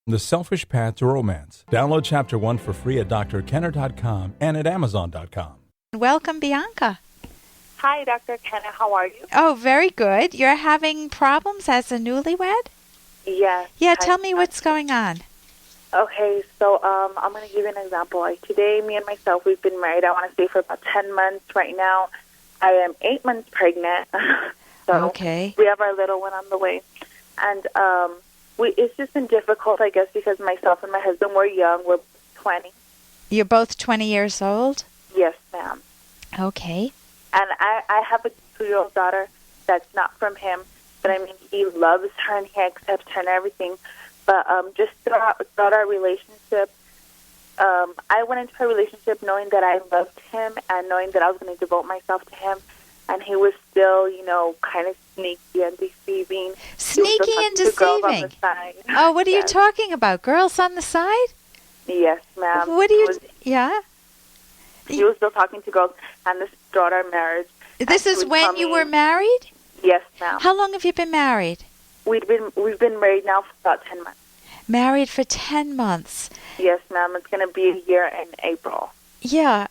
The Selfish Path to Romance. Download Chapter 1 for free at drkenner.com and at amazon.com. Welcome, Bianca. Hi, Dr. Kenna. How are you? Oh, very good. You're having problems as a newlywed? Yes. Yeah, tell me what's going on. Okay, so I'm going to give you an example. Like today, me and myself, we've been married, I want to say, for about 10 months. Right now, I am 8 months pregnant. So okay. We have our little one on the way. And it's just been difficult, I guess, because myself and my husband, we're young. We're 20. You're both 20 years old? Yes, ma'am. Okay. And I have a 2-year-old daughter that's not from him, but I mean, he loves her and he accepts her and everything. But just throughout our relationship, I went into a relationship knowing that I loved him and knowing that I was going to devote myself to him. And he was still, kind of sneaky and deceiving. Sneaky and deceiving? Oh, what are you talking about? Girls on the side? Yes, ma'am. What do you... Yeah? He was still talking to girls, and this throughout our marriage. This is when you were married? Yes, ma'am. How long have you been married? We've been married now for about 10 months. Married for 10 months. Yes, ma'am. It's going to be a year in April. Yeah.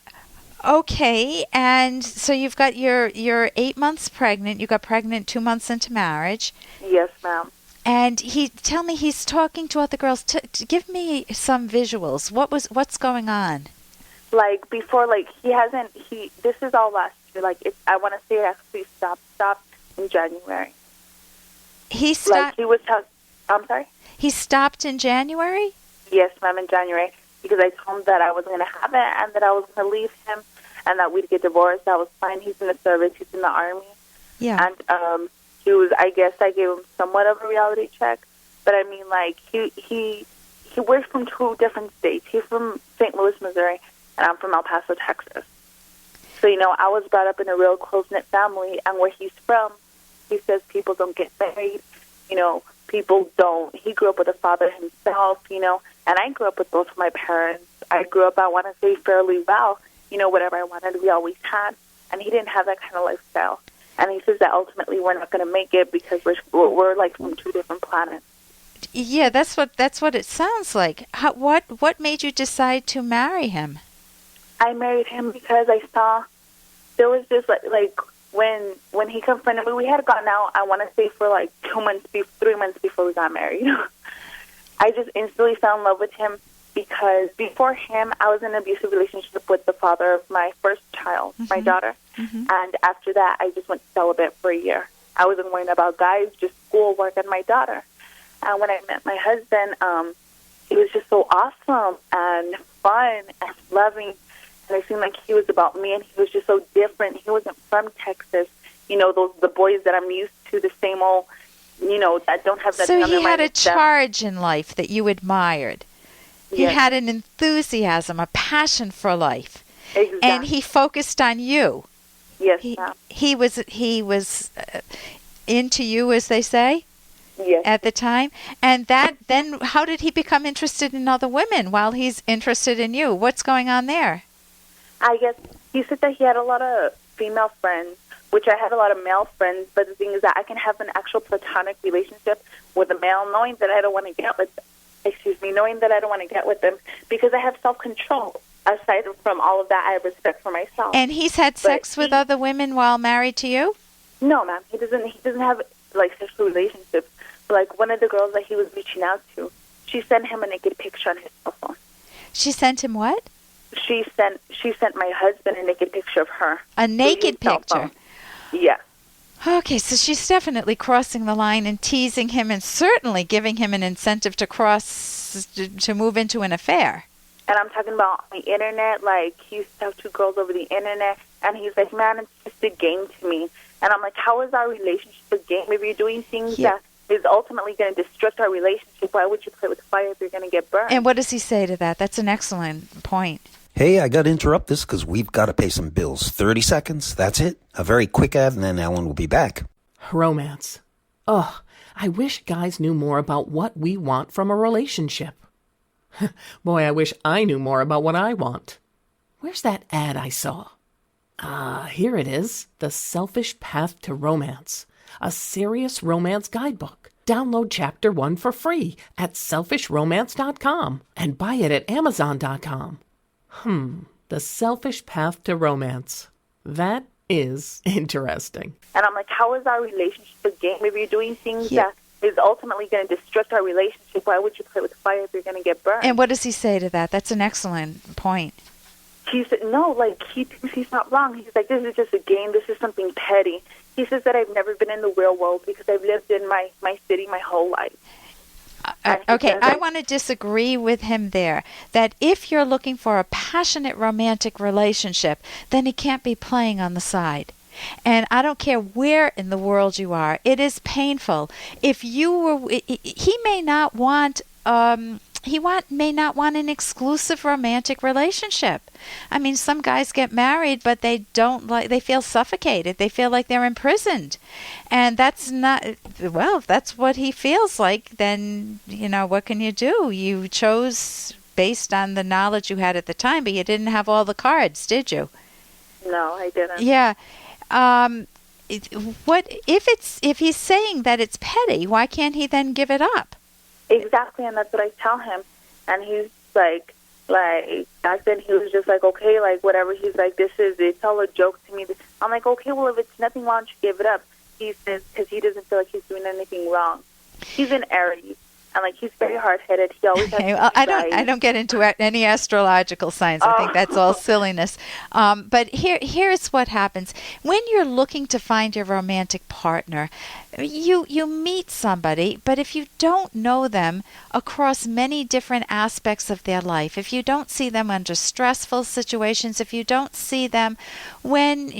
Okay. And so you've got you're 8 months pregnant. You got pregnant 2 months into marriage. Yes, ma'am. And tell me, he's talking to other girls. Give me some visuals. What's going on? Like before, this is all last year. I want to say it actually stopped in January. He stopped. I'm sorry? He stopped in January? Yes, ma'am, in January, because I told him that I wasn't going to have it and that I was going to leave him and that we'd get divorced. That was fine. He's in the service. He's in the Army. Yeah. And I guess I gave him somewhat of a reality check. But I mean, he we're from 2 different states. He's from St. Louis, Missouri, and I'm from El Paso, Texas. So, I was brought up in a real close-knit family, and where he's from, he says people don't get married, people don't. He grew up with a father himself, and I grew up with both of my parents. I grew up, I want to say, fairly well. Whatever I wanted, we always had, and he didn't have that kind of lifestyle. And he says that ultimately we're not going to make it because we're like from 2 different planets. Yeah, that's what it sounds like. What made you decide to marry him? I married him because I saw there was just like when he confronted me, we had gone out, I want to say, for 3 months before we got married. I just instantly fell in love with him because before him, I was in an abusive relationship with the father of my first child, my daughter. Mm-hmm. And after that, I just went celibate for a year. I wasn't worrying about guys, just school, work, and my daughter. And when I met my husband, he was just so awesome and fun and loving. And it seemed like he was about me, and he was just so different. He wasn't from Texas. The boys that I'm used to, the same old, that don't have that. So he had a charge in life that you admired. Yes. He had an enthusiasm, a passion for life. Exactly. And he focused on you. Yes, ma'am. He was into you, as they say? Yes. At the time. And then how did he become interested in other women while he's interested in you? What's going on there? I guess he said that he had a lot of female friends, which I had a lot of male friends, but the thing is that I can have an actual platonic relationship with a male knowing that I don't want to get with them because I have self-control. Aside from all of that, I have respect for myself. And he's had sex with other women while married to you? No, ma'am. He doesn't have sexual relationships. One of the girls that he was reaching out to, she sent him a naked picture on his cell phone. She sent him what? She sent my husband a naked picture of her. A naked picture? Yeah. Okay, so she's definitely crossing the line and teasing him and certainly giving him an incentive to move into an affair. And I'm talking about on the internet, he used to have 2 girls over the internet, and he's like, man, it's just a game to me. And I'm like, how is our relationship a game? If you're doing things that is ultimately going to destruct our relationship, why would you play with fire if you're going to get burned? And what does he say to that? That's an excellent point. Hey, I got to interrupt this because we've got to pay some bills. 30 seconds, that's it. A very quick ad, and then Ellen will be back. Romance. Ugh, I wish guys knew more about what we want from a relationship. Boy, I wish I knew more about what I want. Where's that ad I saw? Here it is. The Selfish Path to Romance. A serious romance guidebook. Download Chapter 1 for free at selfishromance.com and buy it at amazon.com. The selfish path to romance. That is interesting. And I'm like, how is our relationship a game? If you're doing things that is ultimately going to destruct our relationship, why would you play with fire if you're going to get burned? And what does he say to that? That's an excellent point. He said, no, like, he thinks he's not wrong. He's like, this is just a game. This is something petty. He says that I've never been in the real world because I've lived in my city my whole life. Okay, I want to disagree with him there. That if you're looking for a passionate romantic relationship, then he can't be playing on the side. And I don't care where in the world you are, it is painful. If you were, he may not want, may not want an exclusive romantic relationship. I mean, some guys get married, but they feel suffocated. They feel like they're imprisoned. And that's not, well, if that's what he feels like, then, what can you do? You chose based on the knowledge you had at the time, but you didn't have all the cards, did you? No, I didn't. Yeah. If he's saying that it's petty, why can't he then give it up? Exactly, and that's what I tell him. And he's like back then he was just like, okay, like whatever. He's like, it's all a joke to me. I'm like, okay, well, if it's nothing, why don't you give it up? He says, because he doesn't feel like he's doing anything wrong. He's an Aries. And like he's very hard-headed. He always has I don't get into any astrological signs. I think that's all silliness. But here's what happens when you're looking to find your romantic partner. You meet somebody, but if you don't know them across many different aspects of their life, if you don't see them under stressful situations, if you don't see them when,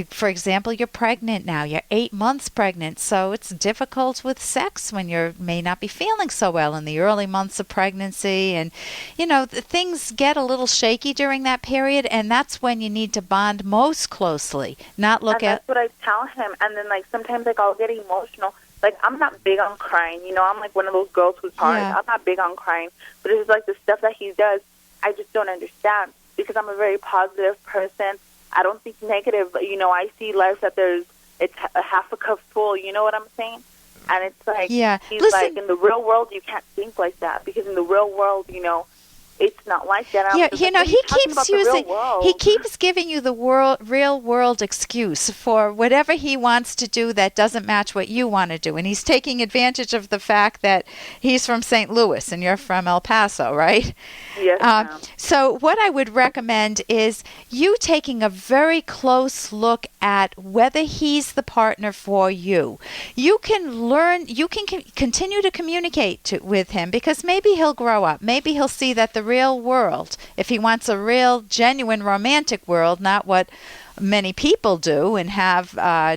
for example, you're pregnant now, you're 8 months pregnant, so it's difficult with sex when you may not be feeling so well in the early months of pregnancy, and things get a little shaky during that period, and that's when you need to bond most closely, not look at. That's what I tell him, and then like sometimes like I'll get emotional. Like I'm not big on crying, I'm like one of those girls who's hard. Yeah. I'm not big on crying, but it's like the stuff that he does, I just don't understand because I'm a very positive person. I don't think negative. I see life that it's a half a cup full. You know what I'm saying? And it's like, he's like, in the real world, you can't think like that because in the real world, it's not like that. He keeps giving you the real world excuse for whatever he wants to do that doesn't match what you want to do. And he's taking advantage of the fact that he's from St. Louis and you're from El Paso, right? Yes. So what I would recommend is you taking a very close look at whether he's the partner for you. You can continue to communicate with him because maybe he'll grow up. Maybe he'll see that the real world, if he wants a real, genuine romantic world, not what many people do and have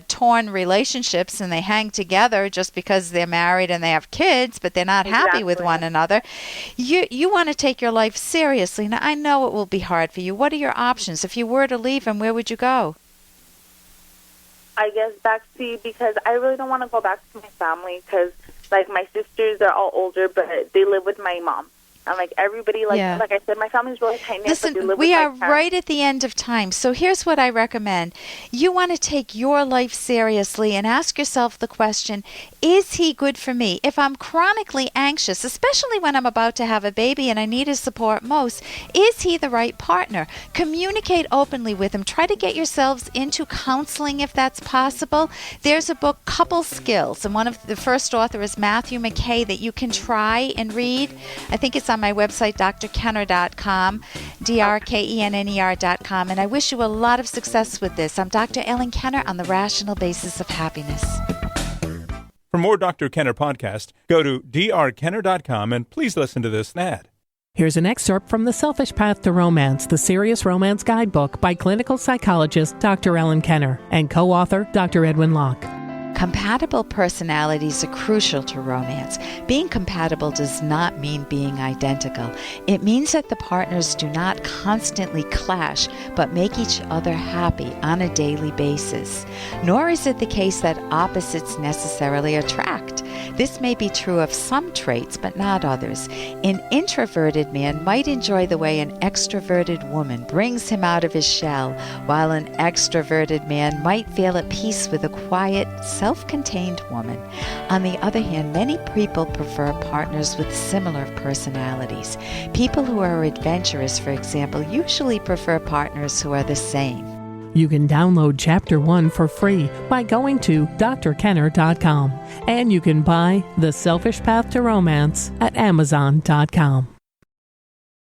torn relationships and they hang together just because they're married and they have kids, but they're not happy with one another. You want to take your life seriously. Now, I know it will be hard for you. What are your options? If you were to leave him, where would you go? I guess because I really don't want to go back to my family because, like, my sisters are all older, but they live with my mom. And like everybody, like I said, my family's really tight-knit. Listen, we are right at the end of time. So here's what I recommend. You want to take your life seriously and ask yourself the question, is he good for me? If I'm chronically anxious, especially when I'm about to have a baby and I need his support most, is he the right partner? Communicate openly with him. Try to get yourselves into counseling if that's possible. There's a book, Couple Skills, and one of the first author is Matthew McKay that you can try and read. I think it's on my website, drkenner.com, drkenner.com, and I wish you a lot of success with this. I'm Dr. Ellen Kenner on the Rational Basis of Happiness. For more Dr. Kenner podcast, go to drkenner.com and please listen to this ad. Here's an excerpt from The Selfish Path to Romance, the Serious Romance Guidebook by clinical psychologist Dr. Ellen Kenner and co-author Dr. Edwin Locke. Compatible personalities are crucial to romance. Being compatible does not mean being identical. It means that the partners do not constantly clash, but make each other happy on a daily basis. Nor is it the case that opposites necessarily attract. This may be true of some traits, but not others. An introverted man might enjoy the way an extroverted woman brings him out of his shell, while an extroverted man might feel at peace with a quiet, self-contained woman. On the other hand, many people prefer partners with similar personalities. People who are adventurous, for example, usually prefer partners who are the same. You can download Chapter 1 for free by going to drkenner.com. And you can buy The Selfish Path to Romance at amazon.com.